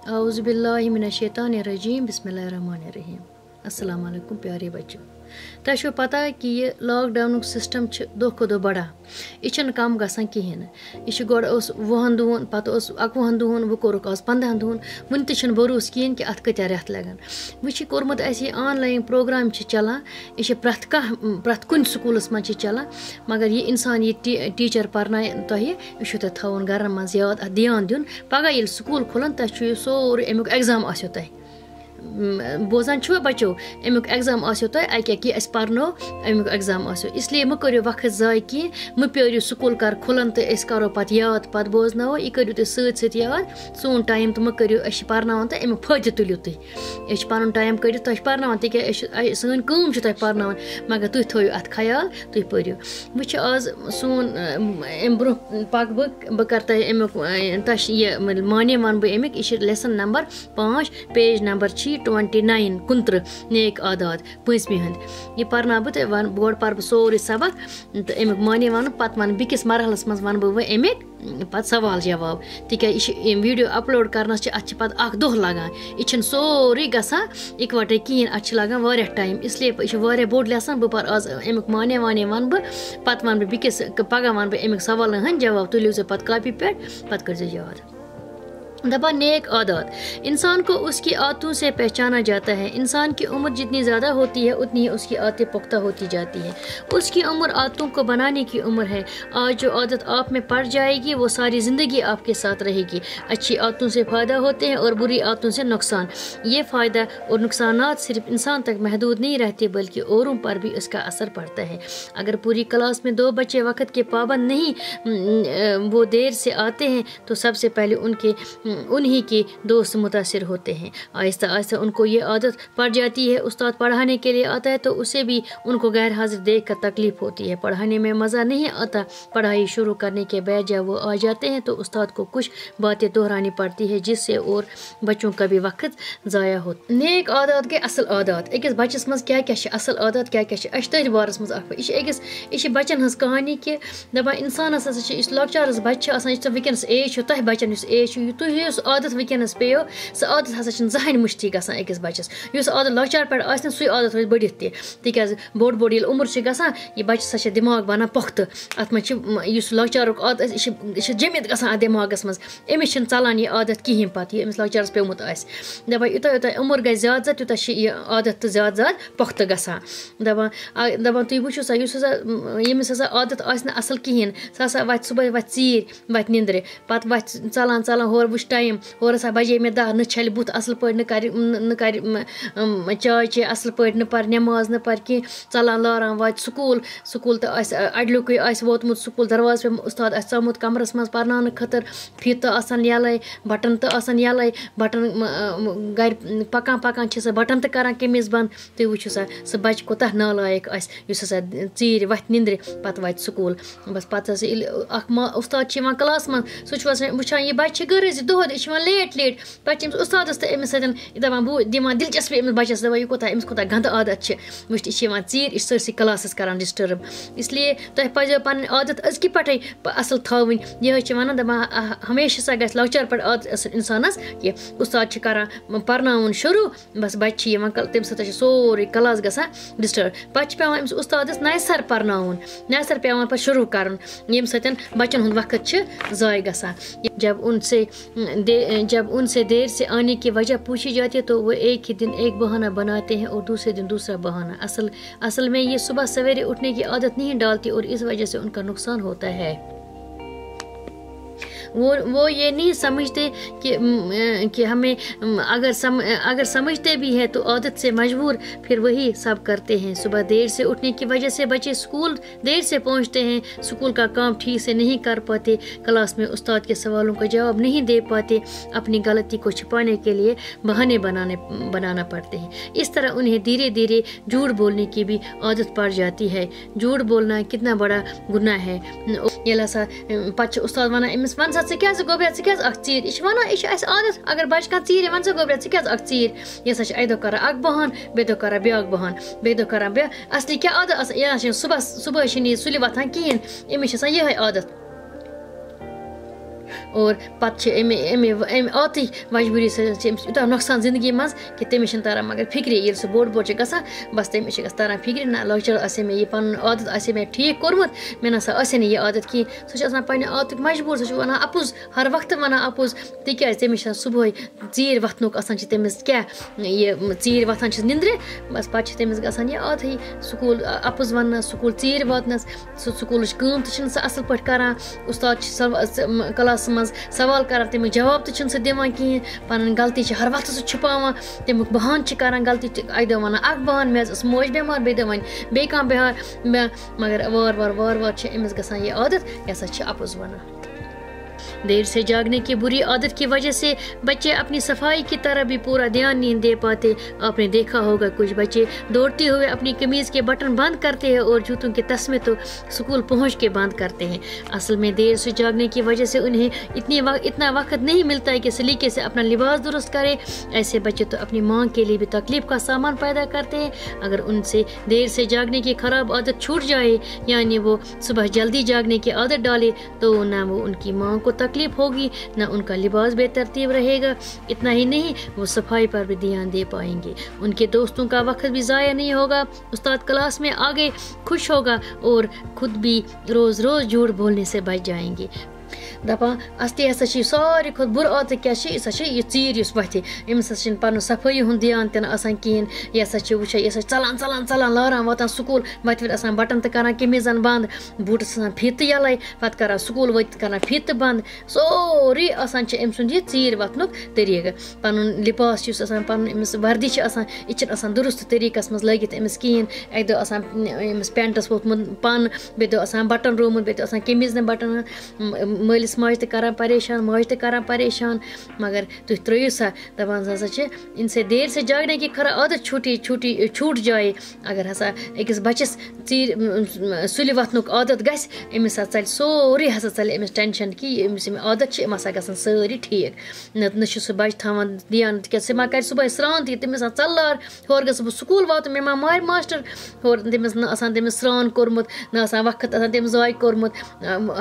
औज़ुबिल्लाहि मिनश्शैतानिर्रजीम बिस्मिल्लाहिर्रहमानिर्रहीम। अस्सलाम वालेकुम प्यारे बच्चों। तुझे पता है कि ये लॉकडाउन सिस्टम दो खो दो बढ़ा यह कम गसान कहें यह गोड़ 20 दुहन पे 21 दुहन वो कोरुक आज 15 दुहन वन तह भरोस कहें कि अत कत्या रेत लगन वह कोर्मुत ऑनलाइन प्रोग्राम चलान यह प्रथ कुन स्कूलस मज चलान मगर ये इंसान ये टीचर पर्न तुह यह थवन घर मज याद ध्यान दिन पगह ये स्कूल खुलन तुह सोरे अमुक एग्जाम आसो तुह बोजान छो बच्चों अमुक एग्जाम आसो तुह अके कि अस पर्नो अमुक एग्जाम आसो इसलिए मह करो वक्त जाय कह मह पेरियो स्कूल कर खुलन तो अस करो पे याद पे बोजनो यह करो तुम सत याद सोन टाइम तो मह करो अस पर्नान तो अमुक फायदे तुलियो तुम पन टाइम कड़ तुम पर्नान तक सन कम तुम पर्नान मगर तुम थो अत ख्याल तुम परो वह आज सोन अम ब्रो पक बह कर तुम अमुक यह माने वन बह अमुक यह लेसन नंबर 5 पेज नंबर 29 कुंत्र नेक आदात 5वीं हंद यह पर्ना बह तो वन गोड़ पर सोरे सबक तो अमुक माने वन पे वन बिकिस मरहलस मज वन बह अमुक पे सवाल जवाब तिक वीडियो अपलोड करनस पे दोह लगान यह सोरे गसान इकवटे कहें अत लगान वारिया टाइम इसलिए यह बोड़ लेसन बह पर आज अमुक माने वाने वन बह पे वन बह बिकिस पगह वन बह अमुक सवाल हंद जवाब तुलियो पे कॉपी पे कर याद दबा नेक आदत इंसान को उसकी आदतों से पहचाना जाता है। इंसान की उम्र जितनी ज़्यादा होती है उतनी ही उसकी आदतें पुख्ता होती जाती हैं। उसकी उम्र आदतों को बनाने की उम्र है। आज जो आदत आप में पड़ जाएगी वो सारी ज़िंदगी आपके साथ रहेगी। अच्छी आदतों से फ़ायदा होते हैं और बुरी आदतों से नुकसान। ये फ़ायदा और नुकसानात सिर्फ इंसान तक महदूद नहीं रहते बल्कि औरों पर भी उसका असर पड़ता है। अगर पूरी क्लास में 2 बच्चे वक़्त के पाबंद नहीं वो देर से आते हैं तो सबसे पहले उन्हीं के दोस्त मुतासिर होते हैं। आहिस्ता आहिस्ता उनको ये आदत पड़ जाती है। उस्ताद पढ़ाने के लिए आता है तो उसे भी उनको गैर हाजिर देख कर तकलीफ होती है। पढ़ाने में मज़ा नहीं आता। पढ़ाई शुरू करने के बाद जब वो आ जाते हैं तो उस्ताद को कुछ बातें दोहरानी पड़ती है जिससे और बच्चों का भी वक्त ज़ाया होता है। नेक आदत के असल आदत अकिस बच्चस मज क्या असल आदत क्या अत बारस मज यह बच्चन हज कहानी कि दपान इंसानस लॉकचारस बच्चे वनस एज तुह बच्चन एज तुस आदत वनस पेयो सह आदत हसा जहन मुश्ती गसान अकिस बच्चस उस आदत लॉकचार पे आस सु आदत रोज बढ़ित तिक बोड़ बोड़ उम्र गसान यह बच्चे सा दिमाग बना पुख्त अत मज लॉकचारुक आदत यह जमित गसान अत दिमागस मज अमिस चलान यह आदत कहें पे अमिस लॉकचारस पेमुत दपान यूत यूत उम्र गई ज्यादा तूत यह आदत ज्यादा ज्यादा पुख्त गसान दपान तुम वो सा यमिस हसा आदत असल कहें सह वत सुबह वत चीर वत निंद्रे पे वत चलान चलान होर वुच टाइम होर हसा बजे मे 10 न छल बुत असल पे न कर चाय चे असल पे न पर नमाज न पर कह चलान लारान वत स्कूल तो अडलुक वोतमुत स्कूल दरवाज पे उस्ताद आमुत कमरस मज पर्नान खतर फीत तो आसान यल बटन तो आसान यल बटन घर पकान पकान सह बटन तो करान कमीज बंद तुम वो सह बच कोता नालायक हसा चीर वत निंद्रे पे वत स्कूल बस पे उस्ताद क्लास मज सह वुचान यह बच्चे गरज दोह लेट पे उस्ताद तो अमिस दपान बह दिवान दिलचस्पी अमिस बच्चस दपान यह कोता अमिस कोता गंद आदत वो यह चीर यह सरसी क्लास करान डिस्टर्ब इसलिए तुम पे पन आदत अजक पे असल थवन यह वन दपान हमेशा सा गि लॉकचार पे आदत इंसानस कि उस्ताद करान पर्न शुरू बस बच्चे तम सत सोरे क्लास गसान डिस्टर्ब पे पे अमिस उस्ताद नयसर पर्न नयसर पे पे शुरू कर यम सत बच्चन हूँ वक्त ज़ाय गसान जब उनसे देर से आने की वजह पूछी जाती है तो वो एक ही दिन एक बहाना बनाते हैं और दूसरे दिन दूसरा बहाना। असल में ये सुबह सवेरे उठने की आदत नहीं डालती और इस वजह से उनका नुकसान होता है। वो ये नहीं समझते कि हमें अगर समझते भी हैं तो आदत से मजबूर फिर वही सब करते हैं। सुबह देर से उठने की वजह से बच्चे स्कूल देर से पहुंचते हैं। स्कूल का काम ठीक से नहीं कर पाते। क्लास में उस्ताद के सवालों का जवाब नहीं दे पाते। अपनी गलती को छिपाने के लिए बहाने बनाना पड़ते हैं। इस तरह उन्हें धीरे धीरे झूठ बोलने की भी आदत पड़ जाती है। झूठ बोलना कितना बड़ा गुनाह है। ये पे उस्ताद वन अमिस वन सा क्या गोब्रे क्या चीर यह वन यह आदत अगर बच्चे कह चीर वन गोब्रे क्या चीर यह अक दह कर अक बहान बे दह कर ब्या बहान बे दह कर बे असली क्या आदत यह सुबह सुलि वथान कहें अमिस यह आदत और पत् आत मजबूरी यूटा नुकसान जिंदगी मज कि तमिस तारान मगर फिक्री ये सह बोड़ बोड़ गसान बस तमिस तारान फिक्री ना लकचर आ मे यह पन आदत आ मे ठीक कोर्मुत मे ना यह आदत कहें सह पे आदत मजबूर सह वन अपुज हर वक्त वन अपुज तिक तमिस सुबह चीर वथनुक तमिस क्या यह चीर वथान निंद्रे बस पे तमिस गसान यह आदत स्कूल अपुज वन स्कूल चीर वातनस स्कूल कम तो असल पे करान उस्ताद क्लास मज सवाल करान तमिक जवाब तो सह दिवान कहें पन गलती हर वक्त सह छुपावान तमिक बहान करान गलती अक दह वन अक बहान मे मोज बेमार बे दह वन बे कह बेहार मगर वार वार अमिस गसान यह आदत यह अपुज वन देर से जागने की बुरी आदत की वजह से बच्चे अपनी सफाई की तरफ भी पूरा ध्यान नहीं दे पाते। आपने देखा होगा कुछ बच्चे दौड़ते हुए अपनी कमीज के बटन बंद करते हैं और जूतों के तस्मे तो स्कूल पहुंच के बंद करते हैं। असल में देर से जागने की वजह से उन्हें इतना वक्त नहीं मिलता है कि सलीके से अपना लिबास दुरुस्त करें। ऐसे बच्चे तो अपनी माँ के लिए भी तकलीफ का सामान पैदा करते हैं। अगर उनसे देर से जागने की खराब आदत छूट जाए यानी वो सुबह जल्दी जागने की आदत डाले तो ना वो उनकी माँ को तकलीफ होगी ना उनका लिबास बेतरतीब रहेगा। इतना ही नहीं वो सफाई पर भी ध्यान दे पाएंगे। उनके दोस्तों का वक्त भी ज़ाया नहीं होगा। उस्ताद क्लास में आगे खुश होगा और खुद भी रोज़ रोज़ झूठ बोलने से बच जाएंगे। दपान असली हसा सारे खुद बुर आदत क्या यह चीर वथ अमिस पन सफाई हूं ध्यान तन कहें यह वुचा यह चलान चलान चलान लारान वातान स्कूल वत बटन तो करान कमीजन बंद बूटस फित यलै पत् करान स्कूल वत करान फित बंद सोरी अम सुंद यह चीर वथनुक तरीक पन लिबास पन अमिस वर्दी यह दुरुस्त तरीकस मज लगित अमिस कहें अक दह अमिस पेंटस वोतमुत पन बे दह बटन रोमुत बे कमीज न बटन मालिस माज तो करान परेशान माज तो करान परेशान मगर तुम त्रो सा दपान हसा इनसे देर से जागने की खरा आदत छूट जाए। अगर हसा अकिस बच्चस चीर सुलि वथनुक आदत गस अमिस चल सोरी हसा चल अमिस टेंशन कि अमिस आदत हसा गसान सारी ठीक न सह बच्चे थान ध्यान क्या सह मा कर सुबह स्रान तमिस चलार होर गस बह स्कूल वात मे मा मार मास्टर होर तमिस तमिस स्रान कोर्मुत न वक्त तमिस जाय कोर्मुत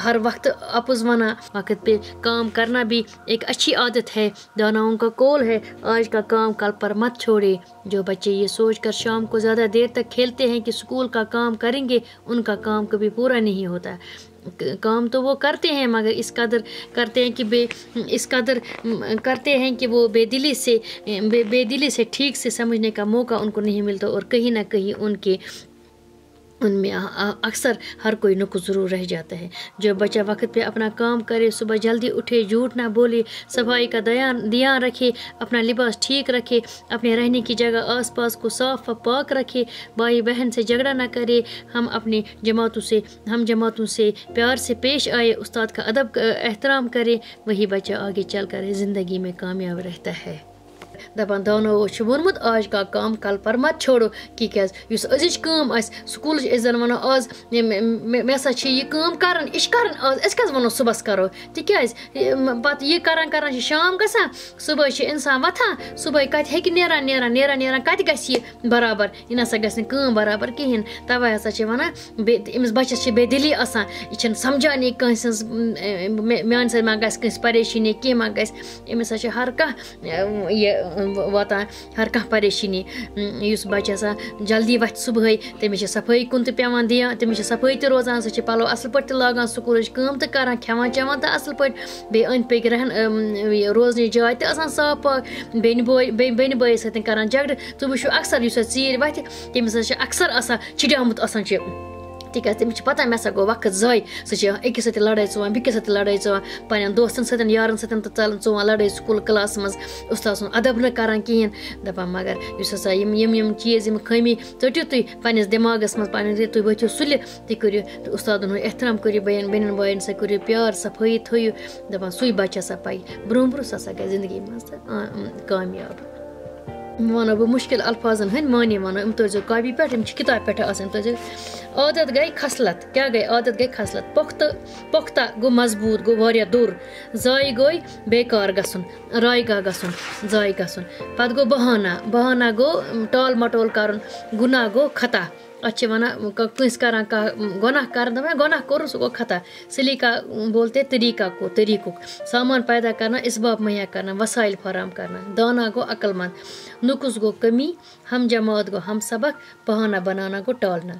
हर वक्त अपुज वना। वक्त पे काम करना भी एक अच्छी आदत है। दानाओं का कौल है आज का काम कल पर मत छोड़े। जो बच्चे ये सोचकर शाम को ज़्यादा देर तक खेलते हैं कि स्कूल का काम करेंगे उनका काम कभी पूरा नहीं होता। काम तो वो करते हैं मगर इस कदर करते हैं कि वो बेदिली से ठीक से समझने का मौका उनको नहीं मिलता और कहीं ना कहीं उनमें अक्सर हर कोई नुक्स ज़रूर रह जाता है। जो बच्चा वक्त पे अपना काम करे, सुबह जल्दी उठे, झूठ ना बोले, सफाई का ध्यान रखे, अपना लिबास ठीक रखे, अपने रहने की जगह आसपास को साफ व पाक रखे, भाई बहन से झगड़ा ना करे, हम जमातों से प्यार से पेश आए, उस्ताद का अदब एहतराम करे, वही बच्चा आगे चल कर ज़िंदगी में कामयाब रहता है। दपान दानो वोनमुत आज का काम कल पर मत छोड़ो कि अजिच काम स्कूल जन वो आज मे सा यह काम कर आज वनो सुबह करो तिकाज पत यह कर शाम गसान सुबह इंसान वथान सुबह कत नेरान कत गह बराबर यह नसा गम बराबर कहें तवे हसा वन अमिस बच्चस बेदिली आसान यह समझाने कंस मान सर मा गस परेशानी कह मा गमिस हर कह यह वातान हर कह परेशानी उस बच्चे सा जल्दी वथ सुबह तमिस सफाई कुन तो पेवान ध्यान तमिस सफाई तो रोजान सह पलो असल पे लागान स्कूल काम तो करान खेवान चेवान तो असल पे बे अंद पे रहन रोजन जाय तो साफ पाक बेन बई सत करान झगड़ तो वो अक्सर चीर वथ तमिस अक्सर चिड़ियामुत तिकाज तमिस पता मे गो वक्त जाय सह अकिस सत लड़ाई चुवान बिकिस सत लड़ाई चुवान पन दोस्तन सत यारन सत तो चलान चुवान लड़ाई स्कूल क्लास मज उस्ताद सुन अदब न करान कहें दपान मगर हसा यम चीज खमी चटो तुम पन्नस दिमागस मज तुम वथियो सुलि तुम करो उस्तादन हूँ एहतराम करो बेन बायन सा करो प्यार सफाई थो दपान सु बच्चे सा पाई ब्रोह हसा गई जिंदगी मज कामयाब। वनो बह मुश्किल अल्फाजन हंद मानी वन तो कॉपी पे किताब पे तोजो عادت گٔے خصلت کیٛاہ گٔے عادت گٔے خصلت پۄختہ گوٚو مضبوٗط گوٚو واریاہ دوٚر ضایہِ گوٚو بیکار گژھُن راے گاہ گژھُن ضایہِ گژھُن پَتہٕ گوٚو بہانہ گوٚو ٹال مٹول کَرُن گُناہ گوٚو خطا اَتھ چھِ وَنان کٲنٛسہِ کَران کانٛہہ گۄناہ کَران دَپان گۄناہ کوٚر سُہ گوٚو خطا سلیٖقہ بولتے طریٖقُک سامان پیدا کرنا اسباب مہیا کرنا وسایل فراہم کرنا دانا گوٚو عقل منٛد نُقُص گوٚو کمی ہم جماعت گوٚو ہم سبق بہانہ بنانا گوٚو ٹالنا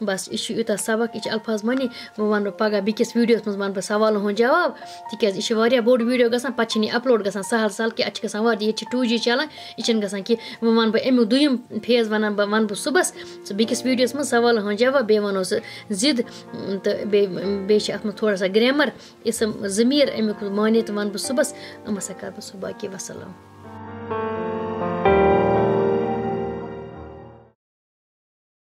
بس یہِ چھُ یوٗتاہ سبق یہِ چھِ الفاظ معنی وۄنۍ وَنہٕ بہٕ پگاہ بیٚکِس ویٖڈیوَس منٛز وَنہٕ بہٕ سوالن ہُنٛد جواب تِکیٛازِ یہِ چھِ واریاہ بوٚڑ ویٖڈیو گژھان پَتہٕ چھِنہٕ یہِ اَپلوڈ گژھان سہل کہِ اَتھ چھِ گژھان واریاہ ییٚتہِ چھِ 2G چلان یہِ چھِنہٕ گژھان کینٛہہ وۄنۍ وَنہٕ بہٕ اَمیُک دوٚیِم فیز وَنہٕ بہٕ صُبحس سُہ بیٚکِس ویٖڈیوَس منٛز سوالن ہُنٛد جواب بیٚیہِ وَنو سُہ ضِد تہٕ بیٚیہِ چھِ اَتھ منٛز تھوڑا سا گرٛیمَر اِسم ضمیٖر اَمیُک معنی تہِ وَنہٕ بہٕ صُبحس یِم ہسا کَرٕ بہٕ صُبح باقٕے وَسلام